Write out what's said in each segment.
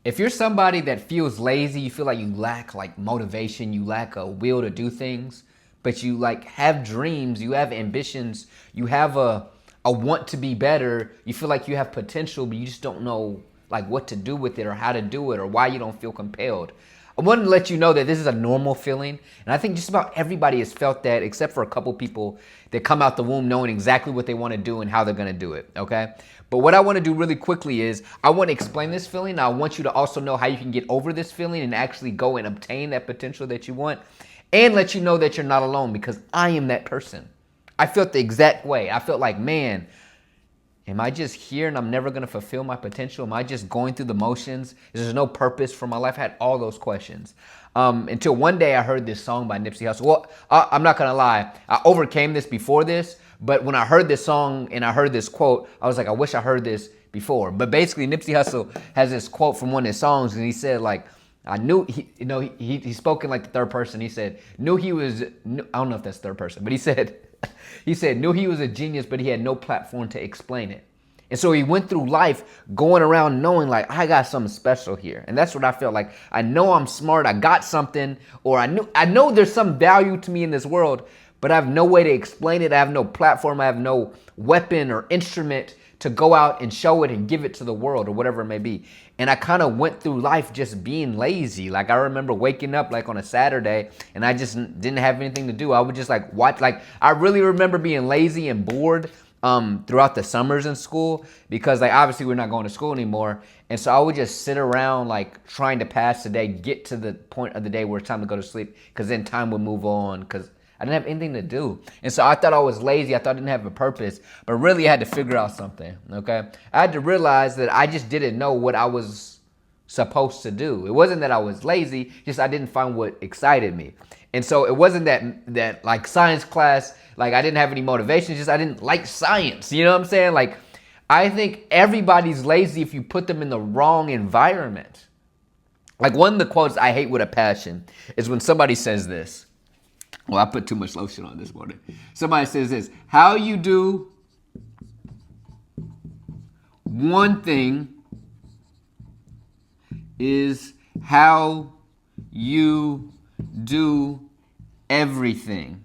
If you're somebody that feels lazy, you feel like you lack like motivation, you lack a will to do things, but you like have dreams, you have ambitions, you have a want to be better, you feel like you have potential, but you just don't know like what to do with it or how to do it or why you don't feel compelled. I wanted to let you know that this is a normal feeling. And I think just about everybody has felt that except for a couple people that come out the womb knowing exactly what they want to do and how they're going to do it. Okay. But what I want to do really quickly is I want to explain this feeling. I want you to also know how you can get over this feeling and actually go and obtain that potential that you want and let you know that you're not alone because I am that person. I felt the exact way. I felt like, man, am I just here and I'm never going to fulfill my potential? Am I just going through the motions? Is there no purpose for my life? I had all those questions. Until one day I heard this song by Nipsey Hussle. Well, I'm not going to lie. I overcame this before this, but when I heard this song and I heard this quote, I was like, I wish I heard this before. But basically, Nipsey Hussle has this quote from one of his songs, and he said, like, I knew he spoke in like the third person. He said, I don't know if that's third person, but he said, knew he was a genius, but he had no platform to explain it. And so he went through life going around knowing like, I got something special here. And that's what I felt like. I know I'm smart. I got something, or I know there's some value to me in this world, but I have no way to explain it. I have no platform. I have no weapon or instrument to go out and show it and give it to the world or whatever it may be. And I kind of went through life just being lazy. Like I remember waking up like on a Saturday and I just didn't have anything to do. I would just like watch, like I really remember being lazy and bored throughout the summers in school because like obviously we're not going to school anymore. And so I would just sit around like trying to pass the day, get to the point of the day where it's time to go to sleep because then time would move on because I didn't have anything to do. And so I thought I was lazy. I thought I didn't have a purpose. But really, I had to figure out something, okay? I had to realize that I just didn't know what I was supposed to do. It wasn't that I was lazy, just I didn't find what excited me. And so it wasn't that like science class, like I didn't have any motivation, just I didn't like science. You know what I'm saying? Like I think everybody's lazy if you put them in the wrong environment. Like one of the quotes I hate with a passion is when somebody says this. Well, I put too much lotion on this morning. Somebody says this: how you do one thing is how you do everything.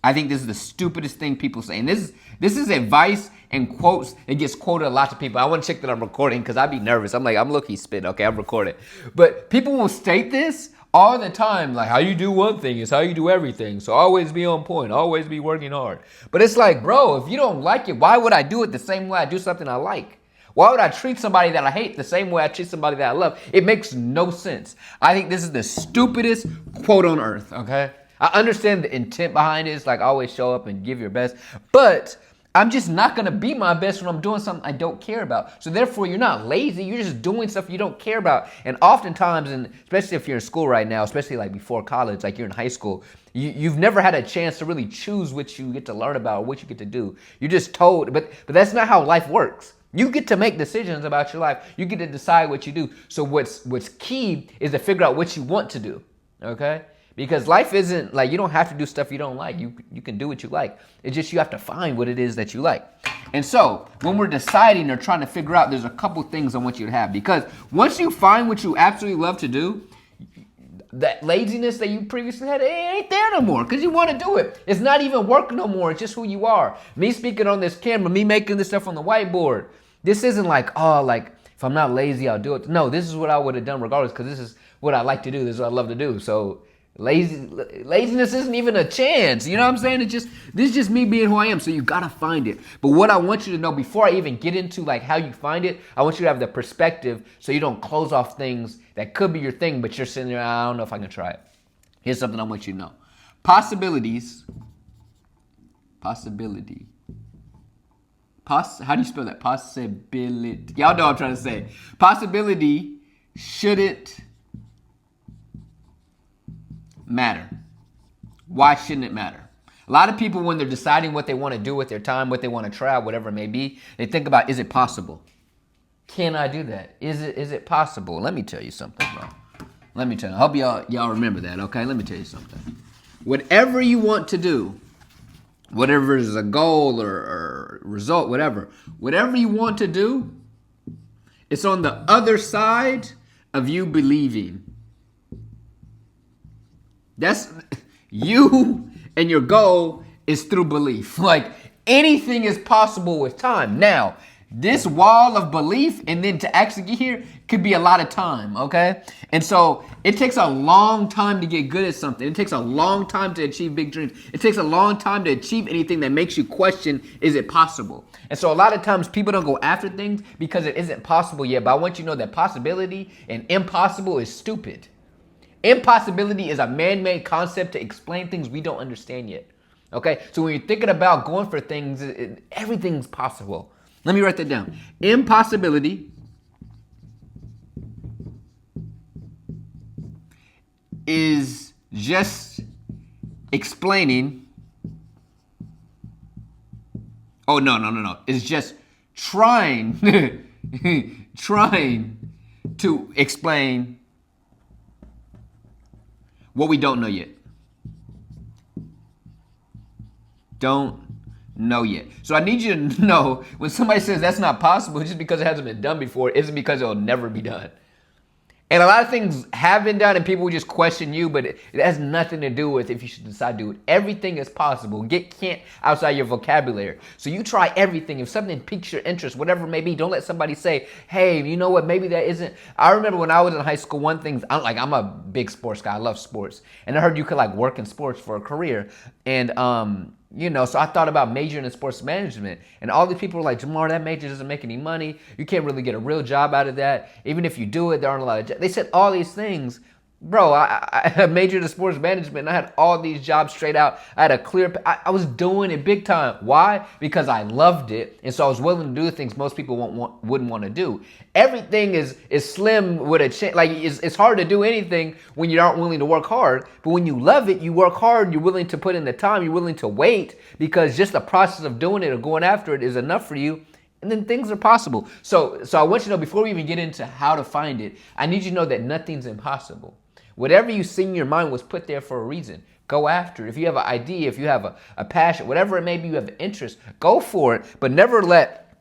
I think this is the stupidest thing people say. And this is advice and quotes that gets quoted a lot to people. I want to check that I'm recording because I'd be nervous. I'm low-key spitting. Okay, I'm recording. But people will state this all the time. Like, how you do one thing is how you do everything. So always be on point. Always be working hard. But it's like, bro, if you don't like it, why would I do it the same way I do something I like? Why would I treat somebody that I hate the same way I treat somebody that I love? It makes no sense. I think this is the stupidest quote on earth, okay? I understand the intent behind it. It's like always show up and give your best. But I'm just not going to be my best when I'm doing something I don't care about. So therefore, you're not lazy. You're just doing stuff you don't care about. And oftentimes, and especially if you're in school right now, especially like before college, like you're in high school, you've never had a chance to really choose what you get to learn about or what you get to do. You're just told, but that's not how life works. You get to make decisions about your life. You get to decide what you do. So what's key is to figure out what you want to do, okay? Because life isn't like you don't have to do stuff you don't like. You can do what you like. It's just you have to find what it is that you like. And so when we're deciding or trying to figure out, there's a couple things I want you to have. Because once you find what you absolutely love to do, that laziness that you previously had, it ain't there no more because you want to do it. It's not even work no more. It's just who you are. Me speaking on this camera, me making this stuff on the whiteboard. This isn't like, oh, like if I'm not lazy, I'll do it. No, this is what I would have done regardless because this is what I like to do. This is what I love to do. So laziness isn't even a chance. You know what I'm saying? This is just me being who I am. So you got to find it. But what I want you to know before I even get into like how you find it, I want you to have the perspective so you don't close off things that could be your thing, but you're sitting there, I don't know if I can try it. Here's something I want you to know. Possibility. How do you spell that? Possibility. Y'all know what I'm trying to say. Possibility shouldn't matter. Why shouldn't it matter? A lot of people, when they're deciding what they want to do with their time, what they want to try, whatever it may be, they think about, is it possible? Can I do that? Is it possible? Let me tell you something, bro. Let me tell you. I hope y'all remember that, okay? Let me tell you something. Whatever you want to do, whatever is a goal or result, whatever you want to do, it's on the other side of you believing. That's you, and your goal is through belief. Like anything is possible with time. Now, this wall of belief and then to actually get here could be a lot of time, okay? And so it takes a long time to get good at something. It takes a long time to achieve big dreams. It takes a long time to achieve anything that makes you question, is it possible? And so a lot of times people don't go after things because it isn't possible yet. But I want you to know that possibility and impossible is stupid. Impossibility is a man-made concept to explain things we don't understand yet. Okay? So when you're thinking about going for things, everything's possible. Let me write that down. Impossibility is just explaining. Oh, no. It's just trying, trying to explain what we don't know yet. Don't know yet. So I need you to know when somebody says that's not possible just because it hasn't been done before, isn't because it'll never be done. And a lot of things have been done and people will just question you, but it has nothing to do with if you should decide to do it. Everything is possible. Get can't outside your vocabulary. So you try everything. If something piques your interest, whatever it may be, don't let somebody say, hey, you know what, maybe that isn't. I remember when I was in high school, one thing, I'm a big sports guy. I love sports. And I heard you could like work in sports for a career. And, so I thought about majoring in sports management. And all these people were like, Jamar, that major doesn't make any money. You can't really get a real job out of that. Even if you do it, there aren't a lot of jobs. They said all these things. Bro, I majored in sports management and I had all these jobs straight out. I had a clear, I was doing it big time. Why? Because I loved it. And so I was willing to do things most people wouldn't want to do. Everything is slim with a chance. Like it's hard to do anything when you aren't willing to work hard. But when you love it, you work hard, you're willing to put in the time, you're willing to wait because just the process of doing it or going after it is enough for you. And then things are possible. So I want you to know before we even get into how to find it, I need you to know that nothing's impossible. Whatever you see in your mind was put there for a reason. Go after it. If you have an idea, if you have a passion, whatever it may be, you have an interest, go for it. But never let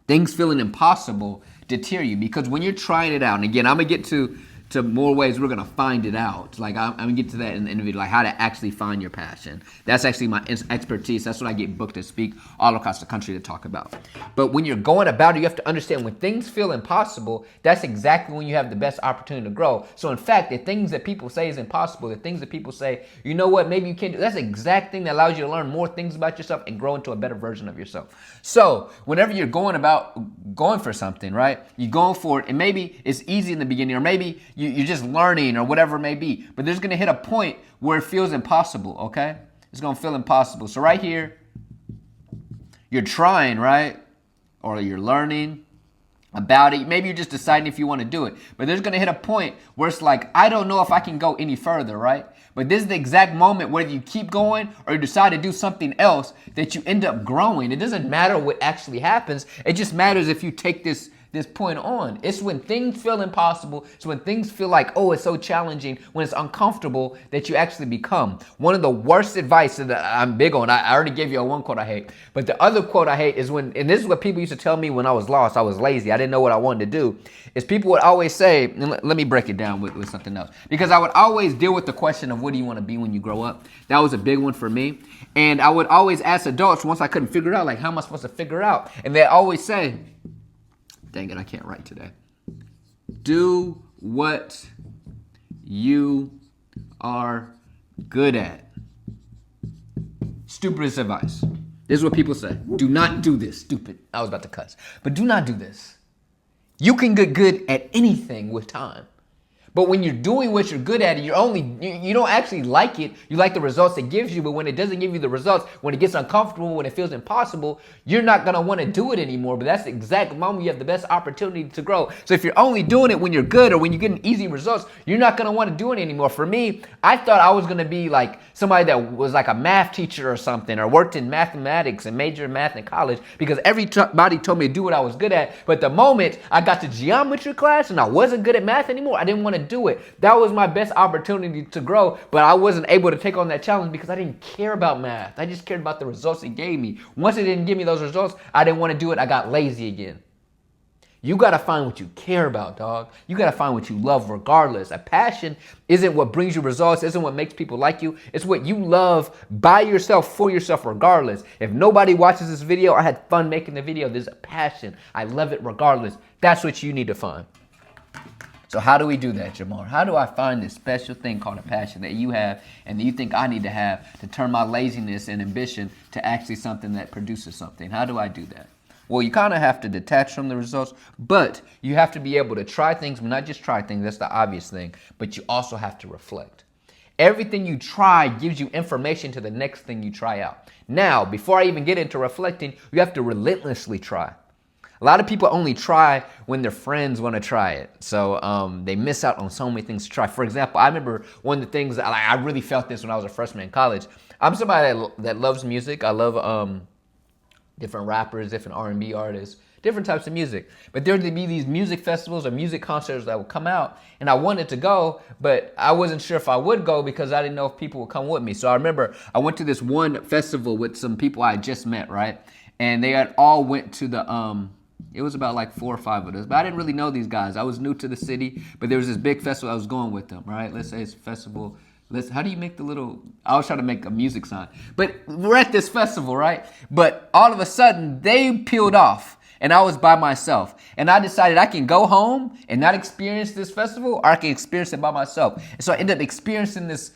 things feeling impossible deter you. Because when you're trying it out, and again, I'm going to get to more ways we're going to find it out. Like I'm going to get to that in the video, like how to actually find your passion. That's actually my expertise. That's what I get booked to speak all across the country to talk about. But when you're going about it, you have to understand when things feel impossible, that's exactly when you have the best opportunity to grow. So in fact, the things that people say is impossible, the things that people say, you know what, maybe you can't do, that's the exact thing that allows you to learn more things about yourself and grow into a better version of yourself. So whenever you're going for something, right, you're going for it, and maybe it's easy in the beginning, or maybe you're just learning or whatever it may be. But there's going to hit a point where it feels impossible, okay? It's going to feel impossible. So right here, you're trying, right? Or you're learning about it. Maybe you're just deciding if you want to do it. But there's going to hit a point where it's like, I don't know if I can go any further, right? But this is the exact moment whether you keep going or you decide to do something else that you end up growing. It doesn't matter what actually happens. It just matters if you take this point on. It's when things feel impossible. It's when things feel like, oh, it's so challenging, when it's uncomfortable that you actually become. One of the worst advice that I'm big on, I already gave you one quote I hate, but the other quote I hate is when, and this is what people used to tell me when I was lost, I was lazy, I didn't know what I wanted to do, is people would always say, and let me break it down with something else, because I would always deal with the question of what do you want to be when you grow up? That was a big one for me. And I would always ask adults once I couldn't figure it out, like, how am I supposed to figure it out? And they always say, dang it, I can't write today. Do what you are good at. Stupidest advice. This is what people say. Do not do this. Stupid. I was about to cuss. But do not do this. You can get good at anything with time. But when you're doing what you're good at, you don't actually like it. You like the results it gives you, but when it doesn't give you the results, when it gets uncomfortable, when it feels impossible, you're not going to want to do it anymore. But that's the exact moment you have the best opportunity to grow. So if you're only doing it when you're good or when you're getting easy results, you're not going to want to do it anymore. For me, I thought I was going to be like somebody that was like a math teacher or something, or worked in mathematics and majored in math in college, because everybody told me to do what I was good at. But the moment I got to geometry class and I wasn't good at math anymore, I didn't want to do it. That was my best opportunity to grow, but I wasn't able to take on that challenge because I didn't care about math. I just cared about the results it gave me. Once it didn't give me those results, I didn't want to do it. I got lazy again. You got to find what you care about, dog. You got to find what you love regardless. A passion isn't what brings you results, isn't what makes people like you. It's what you love by yourself, for yourself regardless. If nobody watches this video, I had fun making the video. There's a passion. I love it regardless. That's what you need to find. So how do we do that, Jamar? How do I find this special thing called a passion that you have and that you think I need to have to turn my laziness and ambition to actually something that produces something? How do I do that? Well, you kind of have to detach from the results, but you have to be able to try things, but not just try things. That's the obvious thing, but you also have to reflect. Everything you try gives you information to the next thing you try out. Now, before I even get into reflecting, you have to relentlessly try. A lot of people only try when their friends want to try it. So they miss out on so many things to try. For example, I remember one of the things, I really felt this when I was a freshman in college. I'm somebody that loves music. I love different rappers, different R&B artists, different types of music. But there would be these music festivals or music concerts that would come out, and I wanted to go, but I wasn't sure if I would go because I didn't know if people would come with me. So I remember I went to this one festival with some people I had just met, right? And they had all went to the, it was about like 4 or 5 of us, but I didn't really know these guys. I was new to the city, but there was this big festival I was going with them, right? Let's say it's a festival. How do you make the little, I was trying to make a music sign. But we're at this festival, right? But all of a sudden, they peeled off. And I was by myself. And I decided I can go home and not experience this festival, or I can experience it by myself. And so I ended up experiencing this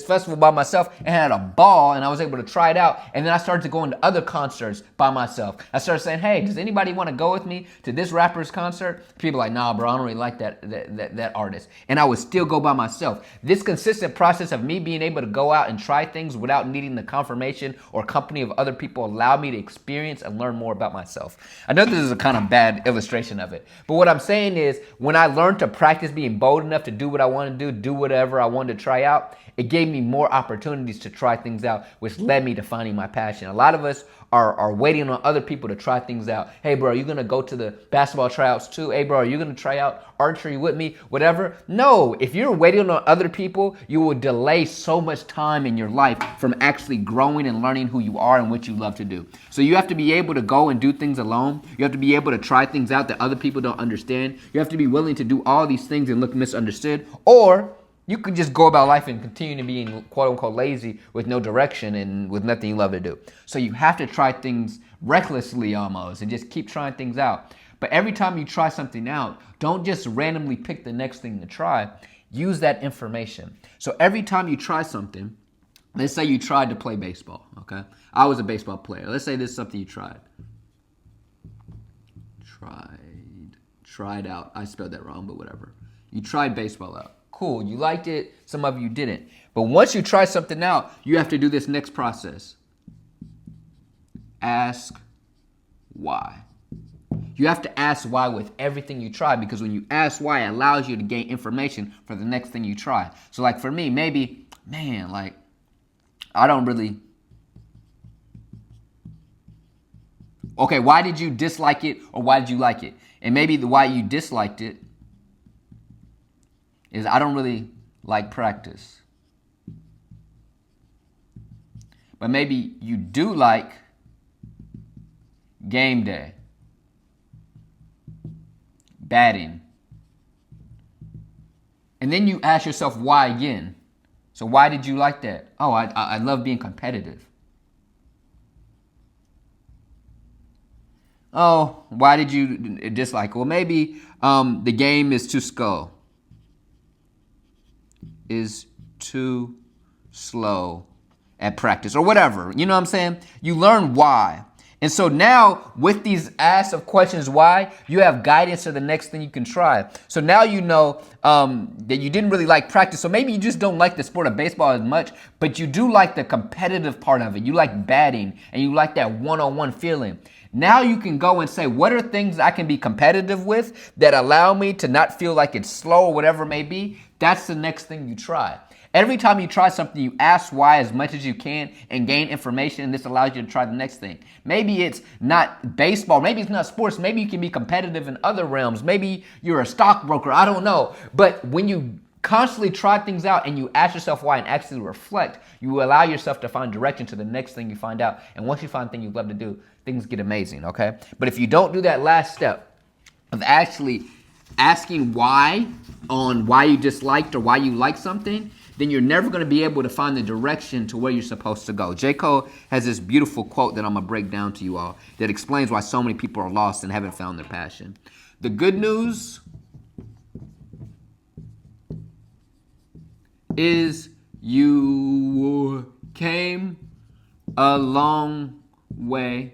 festival by myself and had a ball, and I was able to try it out. And then I started to go into other concerts by myself. I started saying, hey, does anybody want to go with me to this rapper's concert? People were like, nah, bro, I don't really like that artist. And I would still go by myself. This consistent process of me being able to go out and try things without needing the confirmation or company of other people allowed me to experience and learn more about myself. I know this is a kind of bad illustration of it, but what I'm saying is when I learned to practice being bold enough to do what I want to do whatever I wanted to try out, it gave me more opportunities to try things out, which led me to finding my passion. A lot of us are waiting on other people to try things out. Hey, bro, are you going to go to the basketball tryouts too? Hey, bro, are you going to try out archery with me? Whatever. No, if you're waiting on other people, you will delay so much time in your life from actually growing and learning who you are and what you love to do. So you have to be able to go and do things alone. You have to be able to try things out that other people don't understand. You have to be willing to do all these things and look misunderstood. Or you could just go about life and continue to be quote unquote lazy with no direction and with nothing you love to do. So you have to try things recklessly almost and just keep trying things out. But every time you try something out, don't just randomly pick the next thing to try. Use that information. So every time you try something, let's say you tried to play baseball, okay? I was a baseball player. Let's say this is something you tried. Tried out. I spelled that wrong, but whatever. You tried baseball out. Cool, you liked it, some of you didn't. But once you try something out, you have to do this next process. Ask why. You have to ask why with everything you try, because when you ask why, it allows you to gain information for the next thing you try. So like for me, maybe, man, like I don't really, okay, why did you dislike it or why did you like it? And maybe the why you disliked it is I don't really like practice. But maybe you do like game day, batting. And then you ask yourself why again. So why did you like that? Oh, I love being competitive. Oh, why did you dislike? Well, maybe the game is too slow. Is too slow at practice or whatever. You know what I'm saying? You learn why. And so now with these asks of questions why, you have guidance to the next thing you can try. So now you know that you didn't really like practice. So maybe you just don't like the sport of baseball as much, but you do like the competitive part of it. You like batting and you like that one-on-one feeling. Now you can go and say, what are things I can be competitive with that allow me to not feel like it's slow or whatever it may be? That's the next thing you try. Every time you try something, you ask why as much as you can and gain information, and this allows you to try the next thing. Maybe it's not baseball. Maybe it's not sports. Maybe you can be competitive in other realms. Maybe you're a stockbroker. I don't know. But when you constantly try things out and you ask yourself why and actually reflect, you allow yourself to find direction to the next thing you find out. And once you find the thing you love to do, things get amazing, okay? But if you don't do that last step, of actually asking why on why you disliked or why you like something, then you're never going to be able to find the direction to where you're supposed to go. J. Cole has this beautiful quote that I'm going to break down to you all that explains why so many people are lost and haven't found their passion. The good news is you came a long way.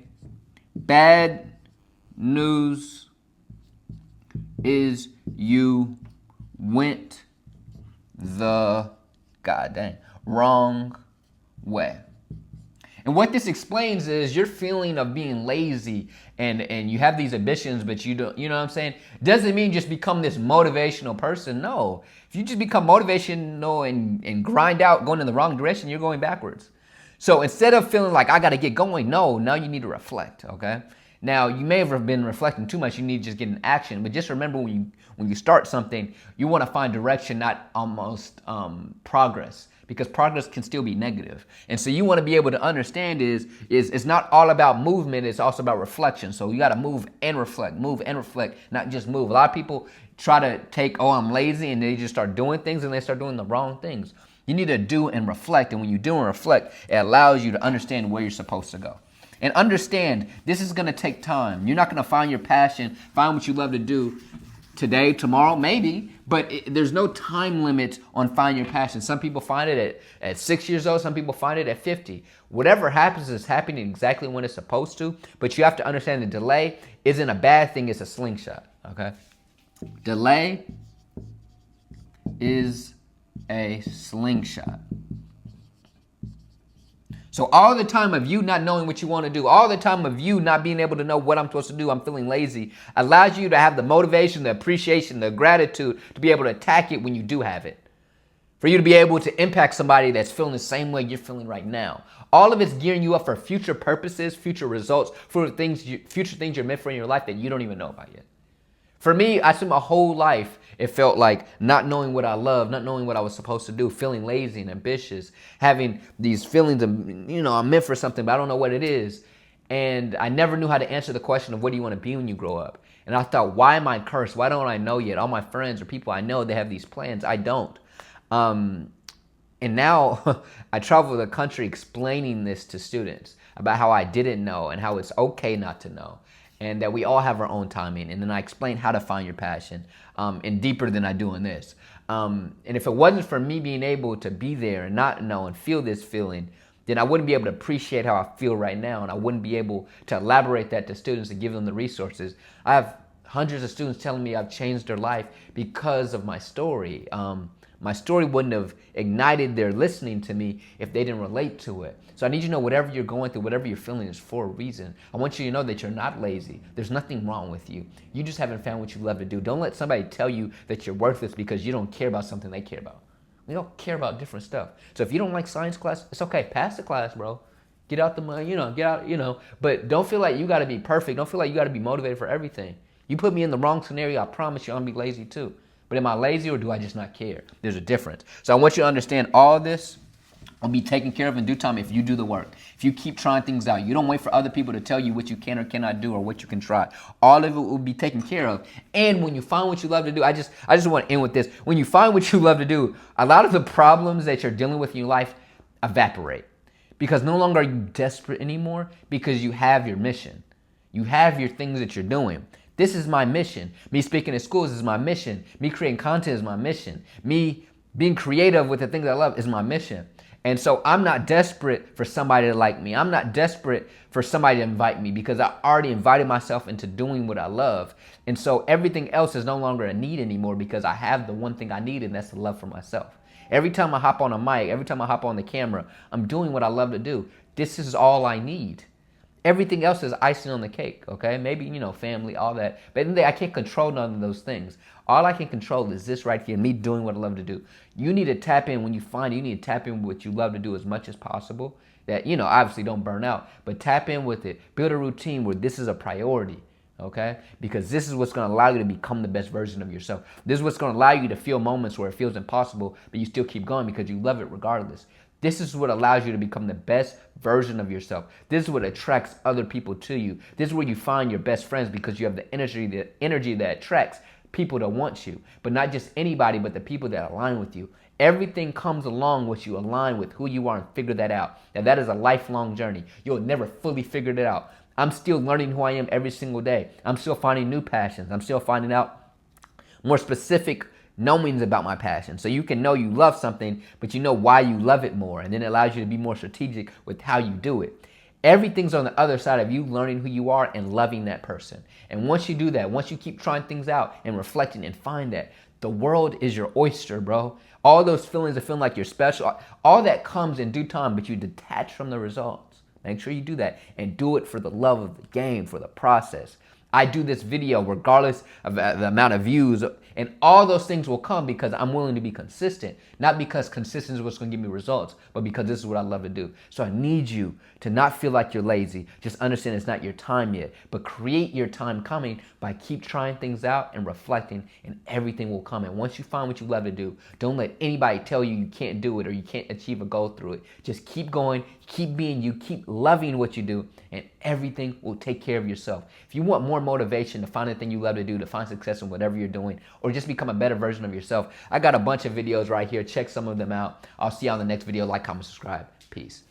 Bad news is you went the wrong way. And what this explains is your feeling of being lazy and you have these ambitions, but you don't, you know what I'm saying? Doesn't mean just become this motivational person. No. If you just become motivational and grind out going in the wrong direction, you're going backwards. So instead of feeling like I got to get going, no, now you need to reflect, okay? Now, you may have been reflecting too much. You need to just get in action. But just remember when you start something, you want to find direction, not almost progress, because progress can still be negative. And so you want to be able to understand is it's not all about movement. It's also about reflection. So you got to move and reflect, not just move. A lot of people try to take, oh, I'm lazy, and they just start doing things and they start doing the wrong things. You need to do and reflect. And when you do and reflect, it allows you to understand where you're supposed to go. And understand, this is going to take time. You're not going to find your passion, find what you love to do today, tomorrow, maybe, but there's no time limit on finding your passion. Some people find it at 6 years old. Some people find it at 50. Whatever happens is happening exactly when it's supposed to, but you have to understand the delay isn't a bad thing. It's a slingshot, okay? Delay is a slingshot. So all the time of you not knowing what you want to do, all the time of you not being able to know what I'm supposed to do, I'm feeling lazy, allows you to have the motivation, the appreciation, the gratitude to be able to attack it when you do have it. For you to be able to impact somebody that's feeling the same way you're feeling right now. All of it's gearing you up for future purposes, future results, for future things you're meant for in your life that you don't even know about yet. For me, I spent my whole life, it felt like not knowing what I love, not knowing what I was supposed to do, feeling lazy and ambitious, having these feelings of, I'm meant for something, but I don't know what it is. And I never knew how to answer the question of what do you want to be when you grow up? And I thought, why am I cursed? Why don't I know yet? All my friends or people I know, they have these plans. I don't. And now I travel the country explaining this to students about how I didn't know and how it's okay not to know. And that we all have our own timing. And then I explain how to find your passion and deeper than I do in this. And if it wasn't for me being able to be there and not know and feel this feeling, then I wouldn't be able to appreciate how I feel right now. And I wouldn't be able to elaborate that to students and give them the resources. I have hundreds of students telling me I've changed their life because of my story. My story wouldn't have ignited their listening to me if they didn't relate to it. So I need you to know whatever you're going through, whatever you're feeling is for a reason. I want you to know that you're not lazy. There's nothing wrong with you. You just haven't found what you love to do. Don't let somebody tell you that you're worthless because you don't care about something they care about. We don't care about different stuff. So if you don't like science class, it's okay. Pass the class, bro. Get out the money, but don't feel like you got to be perfect. Don't feel like you got to be motivated for everything. You put me in the wrong scenario, I promise you I'm going to be lazy too. But am I lazy or do I just not care? There's a difference. So I want you to understand all this will be taken care of in due time if you do the work. If you keep trying things out. You don't wait for other people to tell you what you can or cannot do or what you can try. All of it will be taken care of. And when you find what you love to do, I just want to end with this. When you find what you love to do, a lot of the problems that you're dealing with in your life evaporate. Because no longer are you desperate anymore because you have your mission. You have your things that you're doing. This is my mission. Me speaking in schools is my mission. Me creating content is my mission. Me being creative with the things I love is my mission. And so I'm not desperate for somebody to like me. I'm not desperate for somebody to invite me because I already invited myself into doing what I love. And so everything else is no longer a need anymore because I have the one thing I need, and that's the love for myself. Every time I hop on a mic, every time I hop on the camera, I'm doing what I love to do. This is all I need. Everything else is icing on the cake, okay? Maybe, family, all that. But in the day, I can't control none of those things. All I can control is this right here, me doing what I love to do. You need to tap in when you find it. You need to tap in what you love to do as much as possible. That, obviously don't burn out, but tap in with it. Build a routine where this is a priority, okay? Because this is what's going to allow you to become the best version of yourself. This is what's going to allow you to feel moments where it feels impossible, but you still keep going because you love it regardless. This is what allows you to become the best version of yourself. This is what attracts other people to you. This is where you find your best friends, because you have the energy that attracts people that want you. But not just anybody, but the people that align with you. Everything comes along with you align with who you are and figure that out. Now that is a lifelong journey. You'll never fully figure it out. I'm still learning who I am every single day. I'm still finding new passions. I'm still finding out more specific knowings about my passion. So you can know you love something, but you know why you love it more. And then it allows you to be more strategic with how you do it. Everything's on the other side of you learning who you are and loving that person. And once you do that, once you keep trying things out and reflecting and find that, the world is your oyster, bro. All those feelings of feeling like you're special, all that comes in due time, but you detach from the results. Make sure you do that and do it for the love of the game, for the process. I do this video regardless of the amount of views, and all those things will come because I'm willing to be consistent. Not because consistency is what's going to give me results, but because this is what I love to do. So I need you to not feel like you're lazy. Just understand it's not your time yet, but create your time coming by keep trying things out and reflecting, and everything will come. And once you find what you love to do, don't let anybody tell you you can't do it or you can't achieve a goal through it. Just keep going, keep being you, keep loving what you do, and everything will take care of yourself. If you want more motivation to find the thing you love to do, to find success in whatever you're doing, or just become a better version of yourself, I got a bunch of videos right here. Check some of them out. I'll see you on the next video. Like, comment, subscribe. Peace.